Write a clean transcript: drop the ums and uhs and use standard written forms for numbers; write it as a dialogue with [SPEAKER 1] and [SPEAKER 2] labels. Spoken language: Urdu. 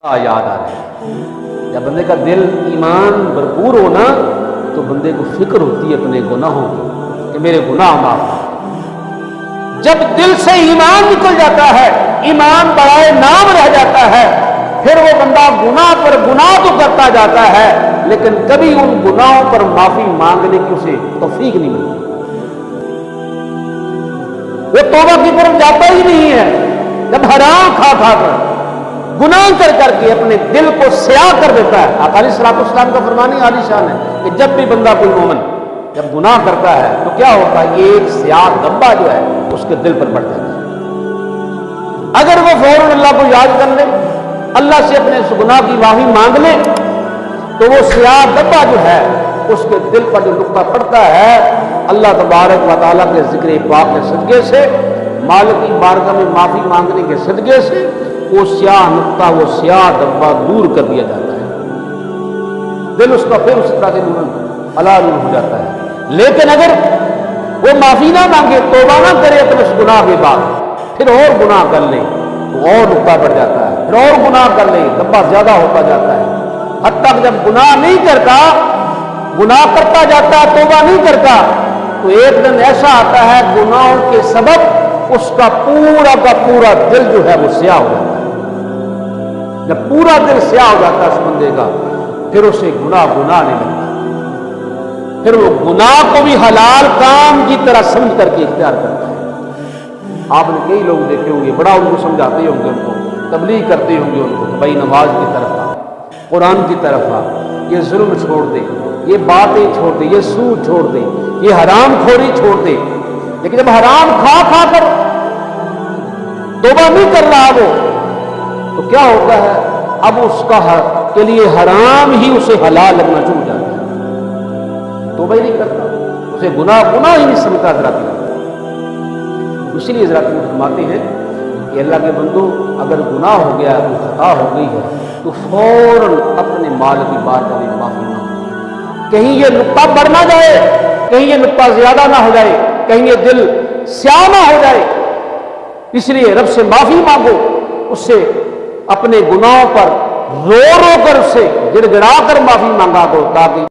[SPEAKER 1] یاد آ رہا ہے جب بندے کا دل ایمان بھرپور ہونا تو بندے کو فکر ہوتی ہے اپنے گناہوں کی کہ میرے گناہ معاف ہوں۔ جب دل سے ایمان نکل جاتا ہے، ایمان برائے نام رہ جاتا ہے، پھر وہ بندہ گناہ پر گناہ تو کرتا جاتا ہے لیکن کبھی ان گناہوں پر معافی مانگنے کی اسے توفیق نہیں ملتی، وہ توبہ کی طرف جاتا ہی نہیں ہے۔ جب حرام کھا کھا کر گناہ کر کر کے اپنے دل کو سیاہ کر دیتا ہے، آقا علیہ الصلوۃ والسلام کا فرمان عالی شان ہے کہ جب بھی بندہ کوئی مومن جب گناہ کرتا ہے تو کیا ہوتا ہے، ایک سیاہ دھبا جو ہے اس کے دل پر پڑ جاتا ہے۔ اگر وہ فوراً اللہ کو یاد کر لے، اللہ سے اپنے اس گناہ کی معافی مانگ لے تو وہ سیاہ دھبا جو ہے اس کے دل پر جو نقطہ پڑتا ہے، اللہ تبارک و تعالیٰ کے ذکر پاک کے صدقے سے، مالک کی بارگاہ میں معافی مانگنے کے صدقے سے وہ سیاہ نقطہ، وہ سیاہ دھبا دور کر دیا جاتا ہے، دل اس کا پھر اس طرح سے نور ہو جاتا ہے۔ لیکن اگر وہ معافی نہ مانگے، توبہ نہ کرے اپنے اس گناہ کے بعد، پھر اور گناہ کر لے تو اور نقطہ بڑھ جاتا ہے، پھر اور گناہ کر لے دھبا زیادہ ہوتا جاتا ہے، حتیٰ کہ جب گناہ نہیں کرتا، گناہ کرتا جاتا ہے، توبہ نہیں کرتا تو ایک دن ایسا آتا ہے گناہوں کے سبب اس کا پورا دل جو ہے وہ سیاہ ہو جاتا ہے۔ جب پورا دل سیاہ ہو جاتا ہے اس بندے کا، پھر اسے گناہ نہیں لگتا، پھر وہ گناہ کو بھی حلال کام کی طرح سمجھ کر کے اختیار کرتا ہے۔ آپ نے کئی لوگ دیکھے ہوں گے، بڑا ان کو سمجھاتے ہوں گے، ان کو تبلیغ کرتے ہوں گے ان کو کہ بھائی نماز کی طرف آ، قرآن کی طرف آ، یہ ظلم چھوڑ دے، یہ باتیں چھوڑ دے، یہ سود چھوڑ دے، یہ حرام خوری چھوڑ دے۔ لیکن جب حرام کھا کھا کر توبہ نہیں کر رہا وہ تو کیا ہوتا ہے، اب اس کا کے لیے حرام ہی اسے حلال لگنا شروع ہو جاتا ہے، توبہ ہی نہیں کرتا، اسے گناہ ہی نہیں سمجھتا حضرات۔ اسی لیے حضرات فرماتے ہیں کہ اللہ کے بندو اگر گناہ ہو گیا، کوئی خطا ہو گئی ہے تو فوراً اپنے مالک کی بارگاہ میں معافی مانگو، کہیں یہ نقطہ بڑھ نہ جائے، کہیں یہ نقطہ زیادہ نہ ہو جائے، کہیں یہ دل سیاہ نہ ہو جائے۔ اس لیے رب سے معافی مانگو، اس سے اپنے گناہوں پر رو رو کر، اس سے گڑ گڑا کر معافی مانگا کرو تاکہ